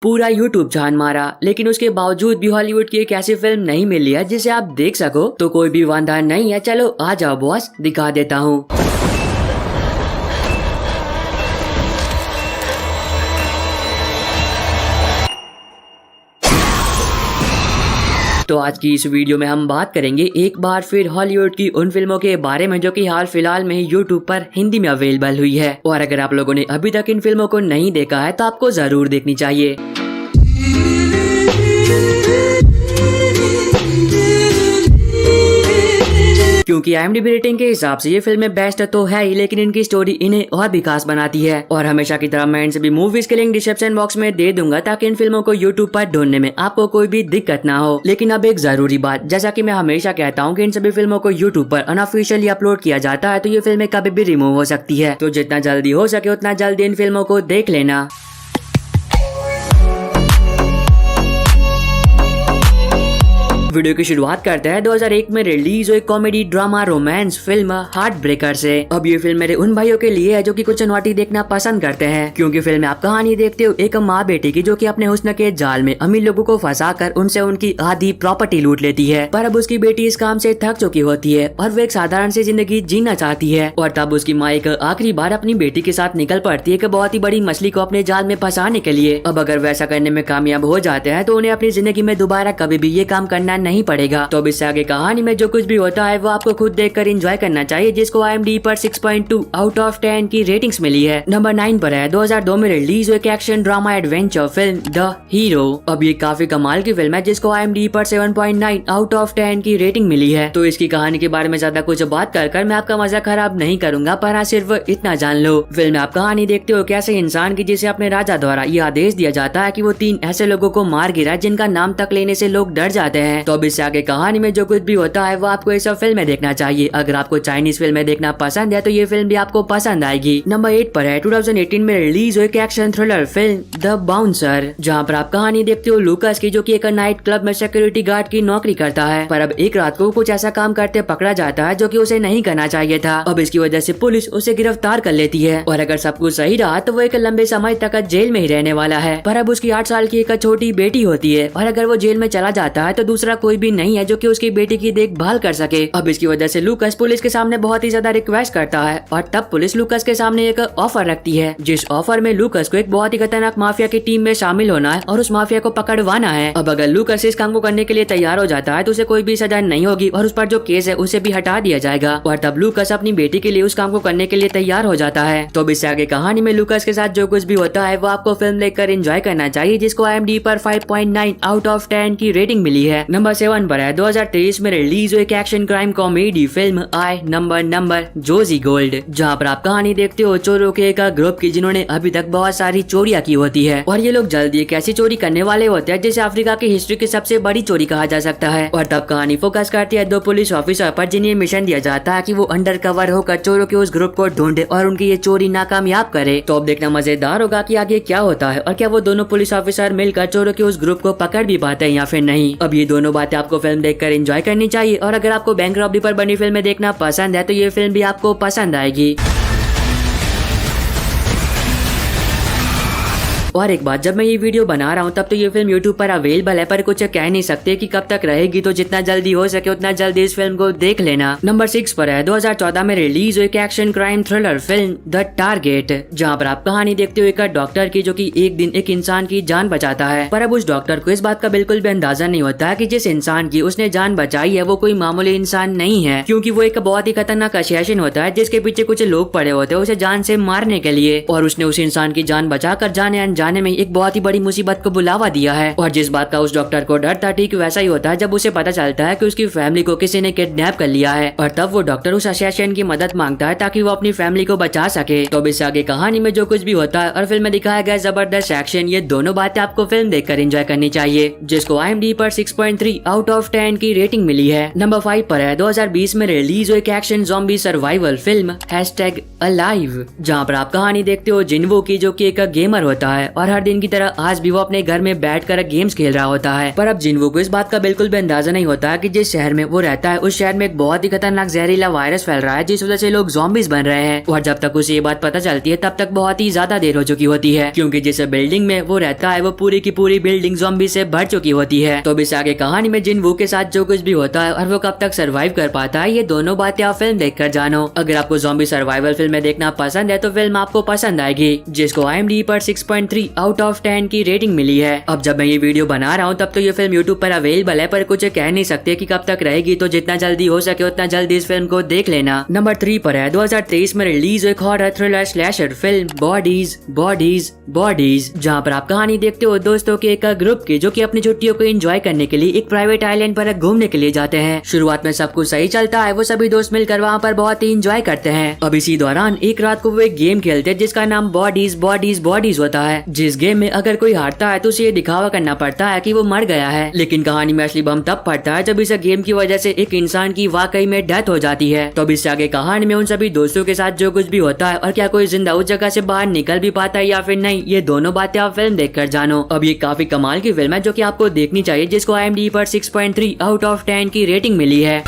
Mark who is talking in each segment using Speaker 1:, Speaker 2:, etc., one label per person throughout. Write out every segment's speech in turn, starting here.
Speaker 1: पूरा यूट्यूब छान मारा, लेकिन उसके बावजूद भी हॉलीवुड की एक ऐसी फिल्म नहीं मिली है जिसे आप देख सको। तो कोई भी वादा नहीं है, चलो आ जाओ बॉस, दिखा देता हूँ। तो आज की इस वीडियो में हम बात करेंगे एक बार फिर हॉलीवुड की उन फिल्मों के बारे में जो कि हाल फिलहाल में ही यूट्यूब पर हिंदी में अवेलेबल हुई है। और अगर आप लोगों ने अभी तक इन फिल्मों को नहीं देखा है तो आपको जरूर देखनी चाहिए। क्योंकि IMDb रेटिंग के हिसाब से ये फिल्में बेस्ट तो है ही, लेकिन इनकी स्टोरी इन्हें और भी खास बनाती है। और हमेशा की तरह मैं इन सभी मूवीज के लिंक डिस्क्रिप्शन बॉक्स में दे दूंगा ताकि इन फिल्मों को यूट्यूब पर ढूंढने में आपको कोई भी दिक्कत ना हो। लेकिन अब एक जरूरी बात, जैसा कि मैं हमेशा कहता हूँ कि इन सभी फिल्मों को यूट्यूब पर अनऑफिशियली अपलोड किया जाता है, तो ये फिल्में कभी भी रिमूव हो सकती है। तो जितना जल्दी हो सके उतना जल्दी इन फिल्मों को देख लेना। वीडियो की शुरुआत करते हैं 2001 में रिलीज हुई comedy drama romance film heart breaker से। अब ये फिल्म मेरे उन भाइयों के लिए है जो कि कुछ नॉटी देखना पसंद करते हैं, क्योंकि फिल्म में आप कहानी देखते हो एक माँ बेटी की जो कि अपने हुस्न के जाल में अमीर लोगों को फंसाकर उनसे उनकी आधी प्रॉपर्टी लूट लेती है। पर अब उसकी बेटी इस काम से थक चुकी होती है और वो एक साधारण सी जिंदगी जीना चाहती है। और तब उसकी माँ एक आखिरी बार अपनी बेटी के साथ निकल पड़ती है कि बहुत ही बड़ी मछली को अपने जाल में फंसाने के लिए। अब अगर वैसा करने में कामयाब हो जाते हैं तो उन्हें अपनी जिंदगी में दोबारा कभी भी ये काम करना नहीं पड़ेगा। तो अब इससे आगे कहानी में जो कुछ भी होता है वो आपको खुद देखकर एंजॉय करना चाहिए, जिसको IMDb पर 6.2 आउट ऑफ 10 की रेटिंग्स मिली है। नंबर 9 पर है 2002 में रिलीज हुई action drama adventure film the hero. अब ये काफी कमाल की फिल्म है जिसको IMDb पर 7.9 आउट ऑफ 10 की रेटिंग मिली है। तो इसकी कहानी के बारे में ज्यादा कुछ बात कर मैं आपका मजा खराब नहीं करूंगा, पर हाँ सिर्फ इतना जान लो। फिल्म में आप कहानी देखते हो कैसे इंसान की जिसे अपने राजा द्वारा ये आदेश दिया जाता है कि वो 3 ऐसे लोगों को मार गिरा जिनका नाम तक लेने से लोग डर जाते हैं। तो अब इससे आगे कहानी में जो कुछ भी होता है वो आपको ये सब फिल्में देखना चाहिए। अगर आपको चाइनीज फिल्में देखना पसंद है तो ये फिल्म भी आपको पसंद आएगी। नंबर 8 पर है 2018 में रिलीज हुई action thriller film the bouncer, जहाँ पर आप कहानी देखते हो लूकास की जो कि एक नाइट क्लब में सिक्योरिटी गार्ड की नौकरी करता है। पर अब एक रात को कुछ ऐसा काम करते पकड़ा जाता है जो कि उसे नहीं करना चाहिए था। अब इसकी वजह से पुलिस उसे गिरफ्तार कर लेती है और अगर सब कुछ सही रहा तो वो एक लंबे समय तक जेल में ही रहने वाला है। पर अब उसकी 8 साल की एक छोटी बेटी होती है और अगर वो जेल में चला जाता है तो दूसरा कोई भी नहीं है जो कि उसकी बेटी की देखभाल कर सके। अब इसकी वजह से लूकास पुलिस के सामने बहुत ही ज्यादा रिक्वेस्ट करता है और तब पुलिस लूकास के सामने एक ऑफर रखती है, जिस ऑफर में लूकास को एक बहुत ही खतरनाक माफिया की टीम में शामिल होना है और उस माफिया को पकड़वाना है। अब अगर लूकास इस काम को करने के लिए तैयार हो जाता है तो उसे कोई भी सजा नहीं होगी और उस पर जो केस है उसे भी हटा दिया जाएगा। और तब लूकास अपनी बेटी के लिए उस काम को करने के लिए तैयार हो जाता है। तो अब इससे आगे कहानी में लूकास के साथ जो कुछ भी होता है वो आपको फिल्म देखकर एंजॉय करना चाहिए, जिसको IMDb पर 5.9 आउट ऑफ 10 की रेटिंग मिली है। नंबर 7 पर है 2023 में रिलीज हुई एक्शन क्राइम कॉमेडी फिल्म आई नंबर जोजी गोल्ड, जहाँ पर आप कहानी देखते हो चोरों के एक ग्रुप की जिन्होंने अभी तक बहुत सारी चोरियां की होती है और ये लोग जल्दी एक ऐसी चोरी करने वाले होते हैं जिसे अफ्रीका की हिस्ट्री की सबसे बड़ी चोरी कहा जा सकता है। और तब कहानी फोकस करती है 2 पुलिस ऑफिसर पर जिन्हें मिशन दिया जाता है कि वो अंडर कवर होकर चोरों के उस ग्रुप को ढूंढे और उनकी ये चोरी नाकामयाब करे। तो अब देखना मजेदार होगा कि आगे क्या होता है और क्या वो दोनों पुलिस ऑफिसर मिलकर चोरों के उस ग्रुप को पकड़ भी पाते हैं या फिर नहीं। अब ये दोनों बातें आपको फिल्म देखकर एंजॉय करनी चाहिए और अगर आपको बैंक रॉबरी पर बनी फिल्में देखना पसंद है तो ये फिल्म भी आपको पसंद आएगी। और एक बात, जब मैं ये वीडियो बना रहा हूँ तब तो ये फिल्म YouTube पर अवेलेबल है, पर कुछ कह नहीं सकते कि कब तक रहेगी, तो जितना जल्दी हो सके उतना जल्दी इस फिल्म को देख लेना। नंबर 6 पर है 2014 में रिलीज हुई action crime thriller film the target, जहाँ पर आप कहानी देखते हो एक डॉक्टर की जो कि एक दिन एक इंसान की जान बचाता है। पर अब उस डॉक्टर को इस बात का बिल्कुल भी अंदाजा नहीं होता है कि जिस इंसान की उसने जान बचाई है वो कोई मामूली इंसान नहीं है, क्योंकि वो एक बहुत ही खतरनाक असैसिन होता है जिसके पीछे कुछ लोग पड़े होते हैं उसे जान से मारने के लिए। और उसने उस इंसान की जान बचाकर जाने अनजाने में एक बहुत ही बड़ी मुसीबत को बुलावा दिया है। और जिस बात का उस डॉक्टर को डर था ठीक वैसा ही होता है जब उसे पता चलता है कि उसकी फैमिली को किसी ने किडनैप कर लिया है। और तब वो डॉक्टर उस असैसिन की मदद मांगता है ताकि वो अपनी फैमिली को बचा सके। तो अब इससे आगे कहानी में जो कुछ भी होता है और फिल्म में दिखाया गया जबरदस्त एक्शन, ये दोनों बातें आपको फिल्म देखकर एंजॉय करनी चाहिए, जिसको IMDb पर 6.3 आउट ऑफ 10 की रेटिंग मिली है। नंबर 5 पर है 2020 में रिलीज हुई action zombie survival film #Alive, जहाँ पर आप कहानी देखते हो जिन्वो की जो कि एक गेमर होता है और हर दिन की तरह आज भी वो अपने घर में बैठकर गेम्स खेल रहा होता है। पर अब जिनवू को इस बात का बिल्कुल भी अंदाजा नहीं होता कि जिस शहर में वो रहता है उस शहर में एक बहुत ही खतरनाक जहरीला वायरस फैल रहा है, जिस वजह से लोग ज़ॉम्बीज बन रहे हैं। और जब तक उसे ये बात पता चलती है तब तक बहुत ही ज्यादा देर हो चुकी होती है, क्योंकि जिस बिल्डिंग में वो रहता है वो पूरी की पूरी बिल्डिंग ज़ॉम्बी से भर चुकी होती है। तो इस आगे कहानी में जिनवू के साथ जो कुछ भी होता है और वो कब तक सर्वाइव कर पाता है, ये दोनों बातें आप फिल्म देखकर जानो। अगर आपको ज़ॉम्बी सर्वाइवल फिल्में देखना पसंद है तो फिल्म आपको पसंद आएगी, जिसको IMDb पर 6.3 आउट ऑफ 10 की रेटिंग मिली है। अब जब मैं ये वीडियो बना रहा हूँ तब तो ये फिल्म यूट्यूब पर अवेलेबल है, पर कुछ कह नहीं सकते कि कब तक रहेगी, तो जितना जल्दी हो सके उतना जल्दी इस फिल्म को देख लेना। नंबर 3 पर है 2023 में रिलीज एक horror thriller slasher film bodies bodies bodies, जहाँ पर आप कहानी देखते हो दोस्तों के एक ग्रुप की जो कि अपनी छुट्टियों को एंजॉय करने के लिए एक प्राइवेट आइलैंड पर घूमने के लिए जाते हैं। शुरुआत में सब कुछ सही चलता है, वो सभी दोस्त मिलकर वहाँ पर बहुत ही एंजॉय करते हैं। अब इसी दौरान एक रात को वो एक गेम खेलते हैं जिसका नाम बॉडीज बॉडीज बॉडीज होता है, जिस गेम में अगर कोई हारता है तो उसे ये दिखावा करना पड़ता है कि वो मर गया है। लेकिन कहानी में असली बम तब पड़ता है जब इस गेम की वजह से एक इंसान की वाकई में डेथ हो जाती है। तो अब इससे आगे कहानी में उन सभी दोस्तों के साथ जो कुछ भी होता है और क्या कोई जिंदा उस जगह से बाहर निकल भी पाता है या फिर नहीं, ये दोनों बातें आप फिल्म देखकर जानो। अब ये काफी कमाल की फिल्म है जो कि आपको देखनी चाहिए, जिसको IMDb पर 6.3 आउट ऑफ 10 की रेटिंग मिली है।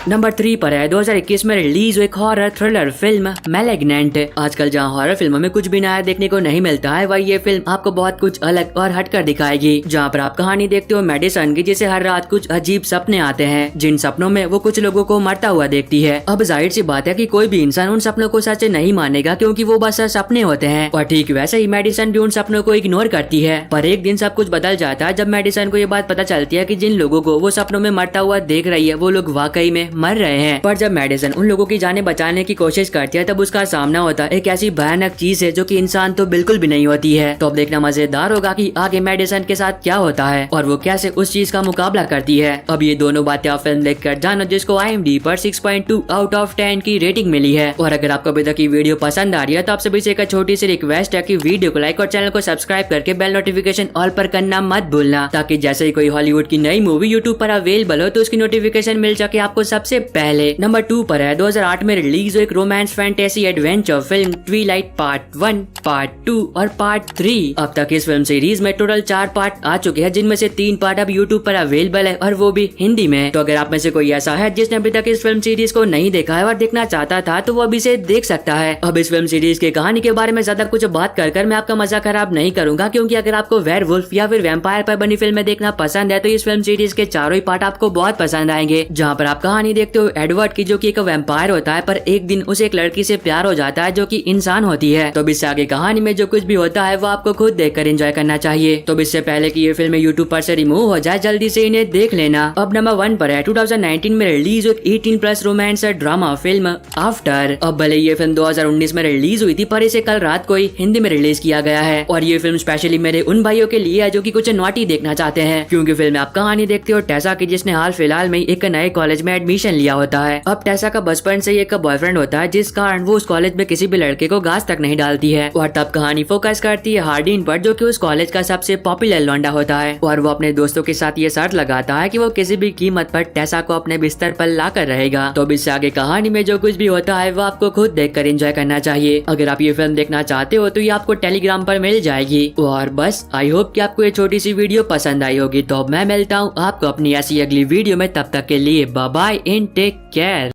Speaker 1: नंबर 3 पर है 2021 में रिलीज एक हॉरर थ्रिलर फिल्म मैलिग्नेंट। आजकल जहाँ हॉरर फिल्मों में कुछ भी नया देखने को नहीं मिलता है, वही ये फिल्म आपको बहुत कुछ अलग और हटकर दिखाएगी, जहाँ पर आप कहानी देखते हो मेडिसन की, जिसे हर रात कुछ अजीब सपने आते हैं, जिन सपनों में वो कुछ लोगों को मरता हुआ देखती है। अब जाहिर सी बात है कि कोई भी इंसान उन सपनों को सच नहीं मानेगा, क्योंकि वो बस सपने होते हैं। और ठीक वैसे ही मेडिसन भी उन सपनों को इग्नोर करती है। पर एक दिन सब कुछ बदल जाता है जब मेडिसन को ये बात पता चलती है कि जिन लोगों को वो सपनों में मरता हुआ देख रही है वो लोग वाकई में मर रहे हैं। पर जब मेडिसन उन लोगों की जानें बचाने की कोशिश करती है तब उसका सामना होता है एक ऐसी भयानक चीज है जो कि इंसान तो बिल्कुल भी नहीं होती है। तो अब देखना मजेदार होगा कि आगे मेडिसन के साथ क्या होता है और वो कैसे उस चीज का मुकाबला करती है। अब ये दोनों बातें आप फिल्म देखकर जानो, जिसको IMDb पर 6.2 आउट ऑफ 10 की रेटिंग मिली है। और अगर आपको अभी तक की वीडियो पसंद आ रही है तो आप सभी से एक छोटी सी रिक्वेस्ट है कि वीडियो को लाइक और चैनल को सब्सक्राइब करके बेल नोटिफिकेशन ऑल पर करना मत भूलना, ताकि जैसे ही कोई हॉलीवुड की नई मूवी यूट्यूब पर अवेलेबल हो तो उसकी नोटिफिकेशन मिल सके आपको सबसे पहले। नंबर 2 पर है 2008 में रिलीज एक romance fantasy adventure film Twilight part 1, part 2 और पार्ट 3। अब तक इस फिल्म सीरीज में टोटल 4 पार्ट आ चुके हैं, जिनमें से 3 पार्ट अब यूट्यूब पर अवेलेबल है और वो भी हिंदी में। तो अगर आप में से कोई ऐसा है जिसने अभी तक इस फिल्म सीरीज को नहीं देखा है और देखना चाहता था तो वो अभी से देख सकता है। अब इस फिल्म सीरीज की कहानी के बारे में ज्यादा कुछ बात कर मैं आपका मजा खराब नहीं करूंगा, क्योंकि अगर आपको वेयरवुल्फ या फिर वैम्पायर पर बनी फिल्में देखना पसंद है तो इस फिल्म सीरीज के चारों ही पार्ट आपको बहुत पसंद आएंगे, जहाँ पर आप कहानी देखते हो एडवर्ड की, जो कि एक वैम्पायर होता है, पर एक दिन उसे एक लड़की से प्यार हो जाता है जो कि इंसान होती है। तो इससे आगे कहानी में जो कुछ भी होता है वो आपको खुद देखकर एंजॉय करना चाहिए। तो इससे पहले कि ये फिल्म यूट्यूब पर से रिमूव हो जाए, जल्दी से इन्हें देख लेना। अब नंबर 1 पर है 2019 में रिलीज एक 18+ रोमांस ड्रामा फिल्म आफ्टर। अब भले ये फिल्म 2019 में रिलीज हुई थी, पर इसे कल रात को ही हिंदी में रिलीज किया गया है। और ये फिल्म स्पेशली मेरे उन भाइयों के लिए है जो कि कुछ नॉटी देखना चाहते हैं, क्योंकि फिल्म में आप कहानी देखते हो टेसा की, जिसने हाल फिलहाल में एक नए कॉलेज में एडमिशन लिया होता है। अब टेसा का बचपन से एक बॉयफ्रेंड होता है, जिस कारण वो उस कॉलेज में किसी भी लड़के को घास तक नहीं डालती है। और तब कहानी फोकस करती है हार्डीन पर, जो कि उस कॉलेज का सबसे पॉपुलर लौंडा होता है। और वो अपने दोस्तों के साथ ये शर्त लगाता है कि वो किसी भी कीमत पर टेसा को अपने बिस्तर पर लाकर रहेगा। तो इससे आगे कहानी में जो कुछ भी होता है वो आपको खुद देखकर एंजॉय करना चाहिए। अगर आप ये फिल्म देखना चाहते हो तो ये आपको टेलीग्राम पर मिल जाएगी। और बस आई होप कि आपको ये छोटी सी वीडियो पसंद आई होगी। तो अब मैं मिलता हूँ आपको अपनी ऐसी अगली वीडियो में, तब तक के लिए bye bye and take care.